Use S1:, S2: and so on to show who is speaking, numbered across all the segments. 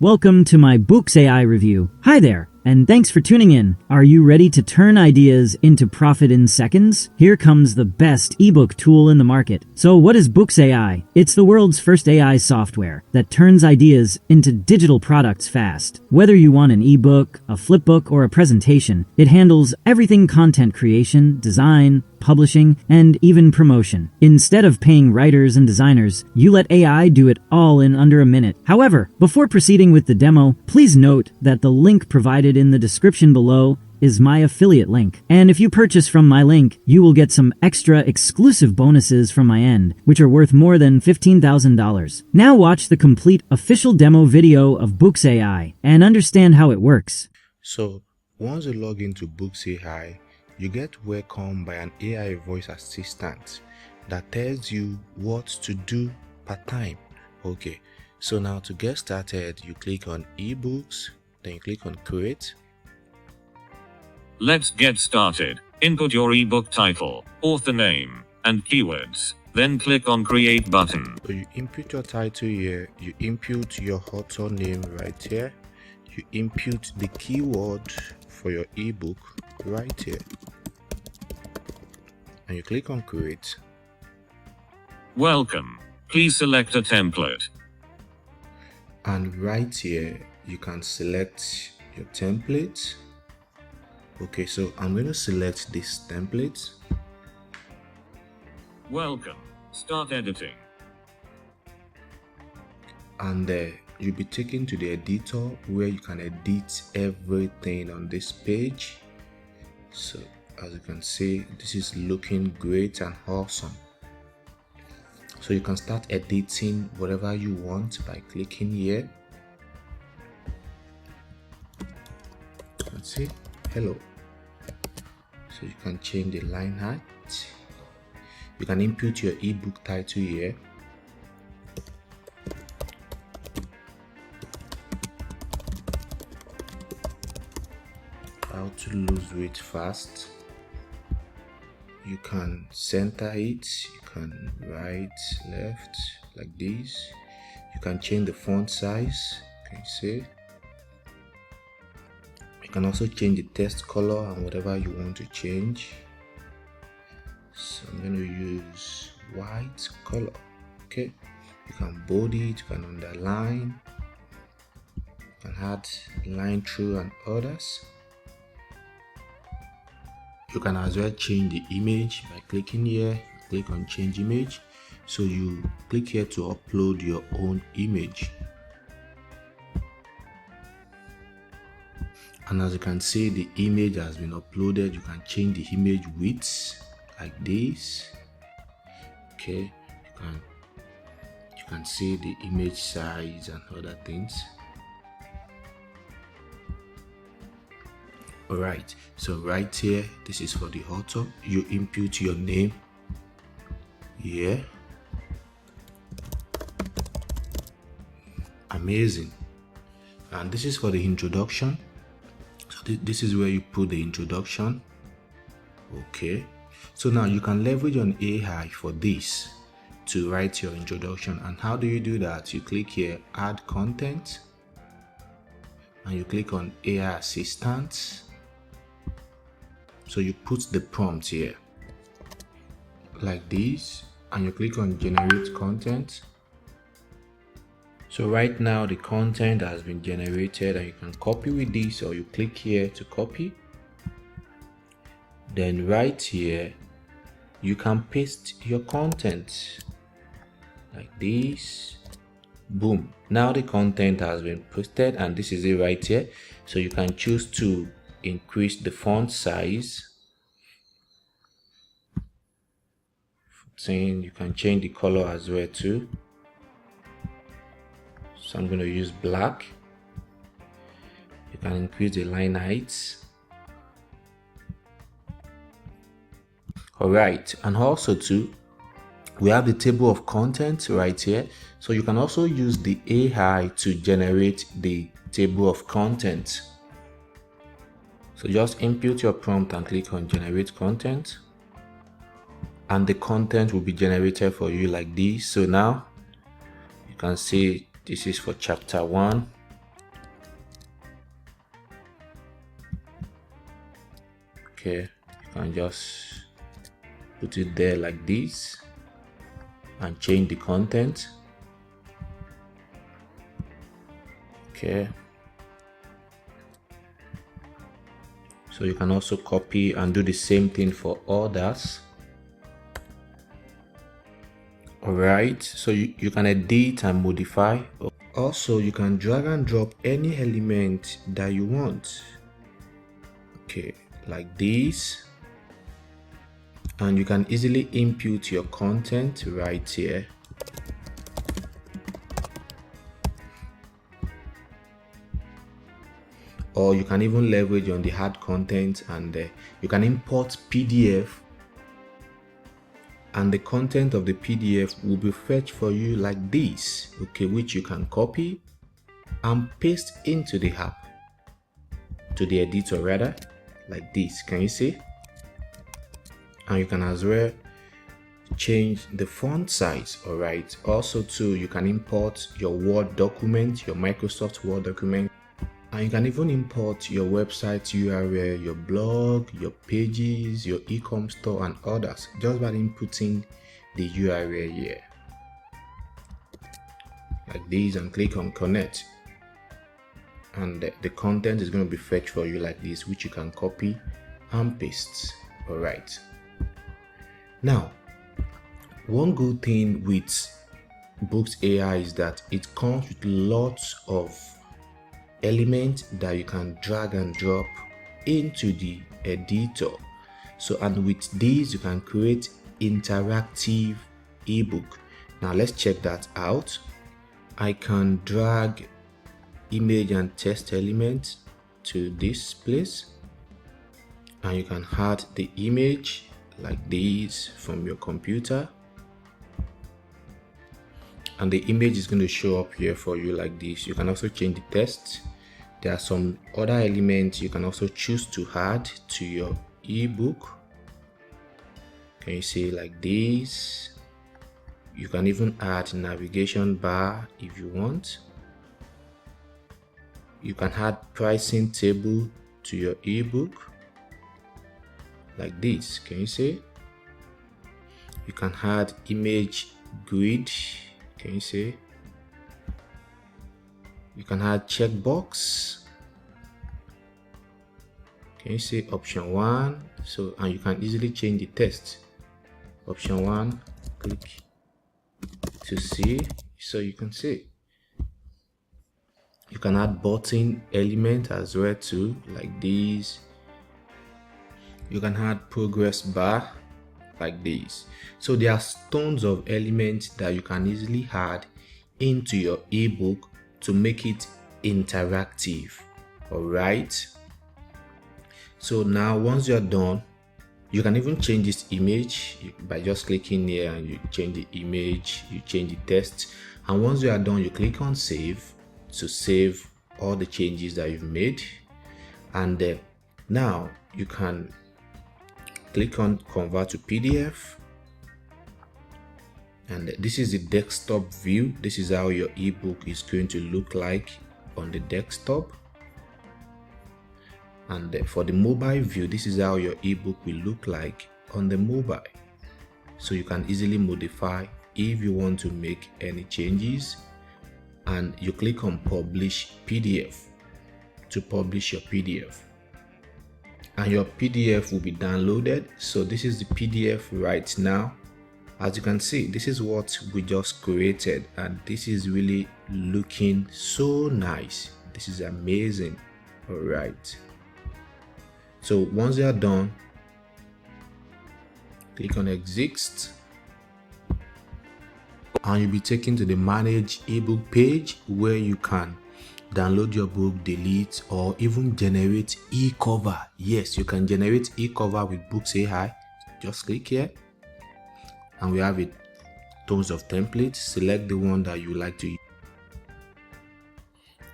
S1: Welcome to my Bookz AI review. Hi there, and thanks for tuning in. Are you ready to turn ideas into profit in seconds? Here comes the best ebook tool in the market. So what is Bookz AI? It's the world's first AI software that turns ideas into digital products fast. Whether you want an ebook, a flipbook, or a presentation, it handles everything: content creation, design, publishing, and even promotion. Instead of paying writers and designers, you let AI do it all in under a minute. However, before proceeding with the demo, please note that the link provided in the description below is my affiliate link. And if you purchase from my link, you will get some extra exclusive bonuses from my end, which are worth more than $15,000. Now watch the complete official demo video of Bookz AI and understand how it works.
S2: So once you log into Bookz AI, you get welcomed by an AI voice assistant that tells you what to do part time. Okay, so now to get started, you click on eBooks, then you click on create.
S3: Let's get started. Input your ebook title, author name, and keywords. Then click on create button.
S2: So you input your title here, you input your author name right here, you input the keyword for your ebook right here, and you click on create.
S3: Welcome. Please select a template.
S2: And right here you can select your template. Okay, so I'm going to select this template.
S3: Welcome. Start editing.
S2: And you'll be taken to the editor where you can edit everything on this page. So as you can see, this is looking great and awesome. So you can start editing whatever you want by clicking here. Let's see, hello. So you can change the line height. You can input your ebook title here. How to lose weight fast. You can center it, you can right, left, like this. You can change the font size, can you see? You can also change the text color and whatever you want to change. So I'm going to use white color. Okay, you can bold it, you can underline, you can add line through and others. You can as well change the image by clicking here, click on change image. So you click here to upload your own image. And as you can see, the image has been uploaded. You can change the image width like this. Okay, you can see the image size and other things. Alright, so right here, this is for the author. You input your name here. Amazing. And this is for the introduction. So this is where you put the introduction. Okay, so now you can leverage on AI for this to write your introduction. And how do you do that? You click here, add content, and you click on AI assistant. So you put the prompt here like this, and you click on generate content. So right now the content has been generated, and you can copy with this, or you click here to copy. Then right here you can paste your content like this. Boom, now the content has been pasted, and this is it right here. So you can choose to increase the font size. You can change the color as well too. So I'm going to use black. You can increase the line height. Alright, and also too, we have the table of content right here. So you can also use the AI to generate the table of content. So just input your prompt and click on generate content, and the content will be generated for you like this. So now you can see this is for chapter 1, Okay, you can just put it there like this and change the content. Okay, so you can also copy and do the same thing for others. Alright, so you can edit and modify. Also, you can drag and drop any element that you want. Okay, like this. And you can easily input your content right here. Or you can even leverage on the hard content, and you can import PDF, and the content of the PDF will be fetched for you like this, okay, which you can copy and paste into the app, to the editor rather, like this. Can you see? And you can as well change the font size. All right, also too, you can import your Word document, your Microsoft Word document, and you can even import your website URL, your blog, your pages, your e-com store, and others, just by inputting the URL here like this and click on connect, and the content is going to be fetched for you like this, which you can copy and paste. All right, now one good thing with Bookz AI is that it comes with lots of elements that you can drag and drop into the editor. So, and with these you can create interactive ebook. Now let's check that out. I can drag image and text elements to this place, and you can add the image like this from your computer, and the image is going to show up here for you like this. You can also change the text. There are some other elements you can also choose to add to your ebook. Can you see like this? You can even add navigation bar if you want. You can add pricing table to your ebook like this. Can you see? You can add image grid. Can you see? You can add checkbox. Can you see option 1? So, and you can easily change the text. Option 1, click to see, so you can see. You can add button element as well too, like this. You can add progress bar like this. So there are tons of elements that you can easily add into your ebook to make it interactive. All right, so now once you're done, you can even change this image by just clicking here, and you change the image, you change the text, and once you are done, you click on save to save all the changes that you've made. And now you can click on convert to PDF, and this is the desktop view. This is how your ebook is going to look like on the desktop. And for the mobile view, this is how your ebook will look like on the mobile. So you can easily modify if you want to make any changes, and you click on publish PDF to publish your PDF, and your PDF will be downloaded. So this is the PDF right now. As you can see, this is what we just created, and this is really looking so nice. This is amazing. All right, so once you are done, click on exit, and you'll be taken to the manage ebook page, where you can download your book, delete, or even generate e-cover. Yes, you can generate e-cover with Bookz AI. Just click here, and we have it, tons of templates. Select the one that you like to use,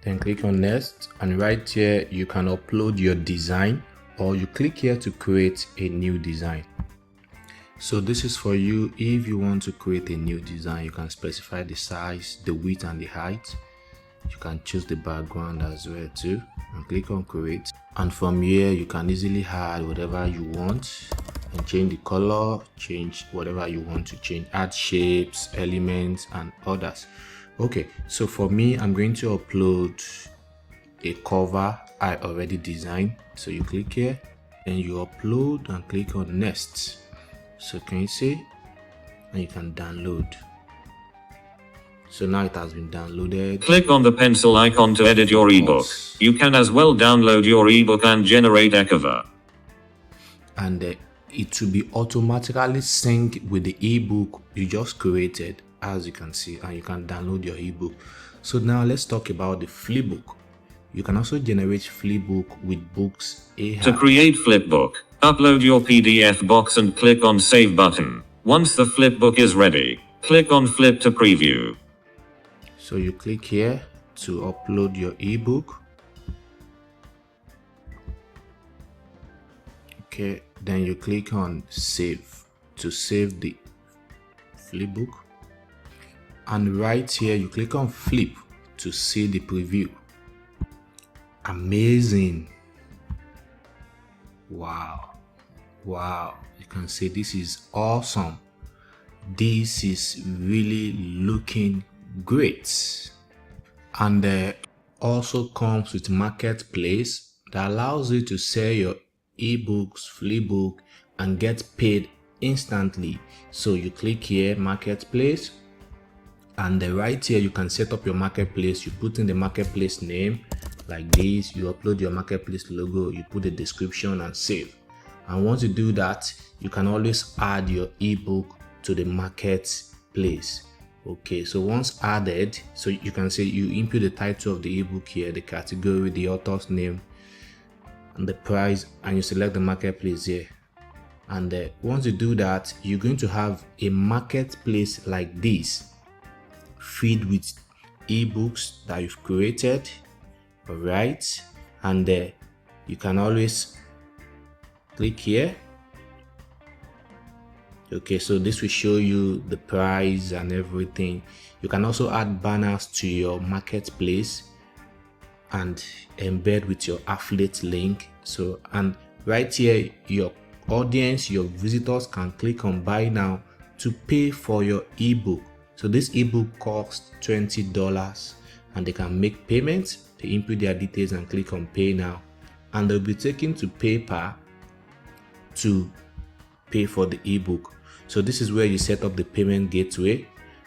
S2: then click on next, and right here you can upload your design, or you click here to create a new design. So this is for you. If you want to create a new design, you can specify the size, the width, and the height. You can choose the background as well too, and click on create. And from here you can easily add whatever you want and change the color, change whatever you want to change, add shapes, elements and others. Okay, so for me, I'm going to upload a cover I already designed. So you click here and you upload and click on next. So can you see? And you can download. So now it has been downloaded.
S3: Click on the pencil icon to edit your ebook. You can as well download your ebook and generate a cover.
S2: And it will be automatically synced with the ebook you just created, as you can see, and you can download your ebook. So now let's talk about the flipbook. You can also generate flipbook with Bookz AI.
S3: To create flipbook, upload your PDF box and click on Save button. Once the flipbook is ready, click on Flip to preview.
S2: So you click here to upload your ebook. Okay, then you click on Save to save the flipbook. And right here you click on Flip to see the preview. Amazing. Wow, you can see this is awesome. This is really looking great. And also comes with marketplace that allows you to sell your ebooks, flipbook and get paid instantly. So you click here, marketplace, and right here you can set up your marketplace. You put in the marketplace name like this, you upload your marketplace logo, you put the description and save. And once you do that, you can always add your ebook to the marketplace. Okay, so once added, so you can say you input the title of the ebook here, the category, the author's name and the price, and you select the marketplace here. And once you do that, you're going to have a marketplace like this filled with ebooks that you've created. All right, and you can always click here. Okay, so this will show you the price and everything. You can also add banners to your marketplace and embed with your affiliate link. So, and right here your audience, your visitors can click on buy now to pay for your ebook. So this ebook costs $20 and they can make payments. They input their details and click on pay now, and they'll be taken to PayPal to pay for the ebook. So this is where you set up the payment gateway.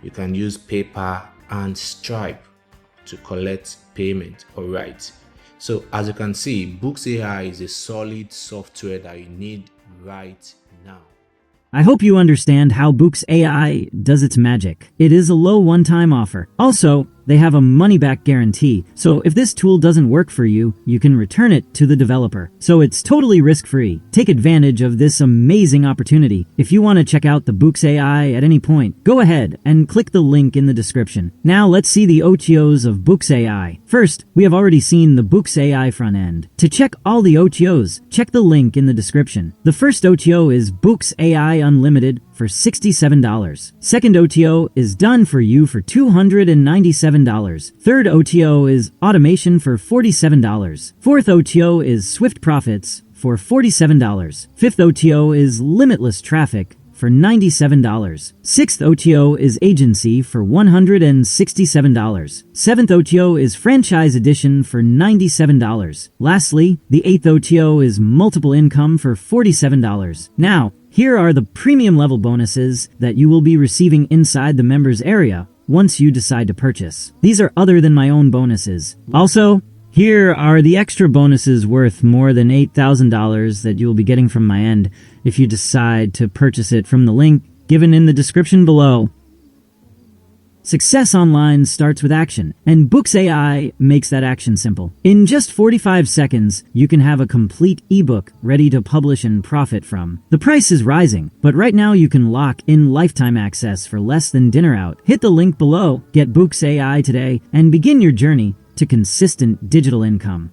S2: You can use PayPal and Stripe to collect payment. All right, so as you can see, Bookz AI is a solid software that you need right now.
S1: I hope you understand how Bookz AI does its magic. It is a low one-time offer. Also, they have a money-back guarantee, so if this tool doesn't work for you, you can return it to the developer. So it's totally risk-free. Take advantage of this amazing opportunity. If you want to check out the Bookz AI at any point, go ahead and click the link in the description. Now let's see the OTOs of Bookz AI. First, we have already seen the Bookz AI front end. To check all the OTOs, check the link in the description. The first OTO is Bookz AI Unlimited for $67. Second OTO is DoneForYou for $297. Third OTO is Automation for $47. Fourth OTO is Swift Profits for $47. Fifth OTO is Limitless Traffic for $97. Sixth OTO is Agency for $167. Seventh OTO is Franchise Edition for $97. Lastly, the eighth OTO is Multiple Income for $47. Now, here are the premium level bonuses that you will be receiving inside the members area once you decide to purchase. These are other than my own bonuses. Also, here are the extra bonuses worth more than $8,000 that you will be getting from my end if you decide to purchase it from the link given in the description below. Success online starts with action, and Bookz AI makes that action simple. In just 45 seconds, you can have a complete ebook ready to publish and profit from. The price is rising, but right now you can lock in lifetime access for less than dinner out. Hit the link below, get Bookz AI today, and begin your journey to consistent digital income.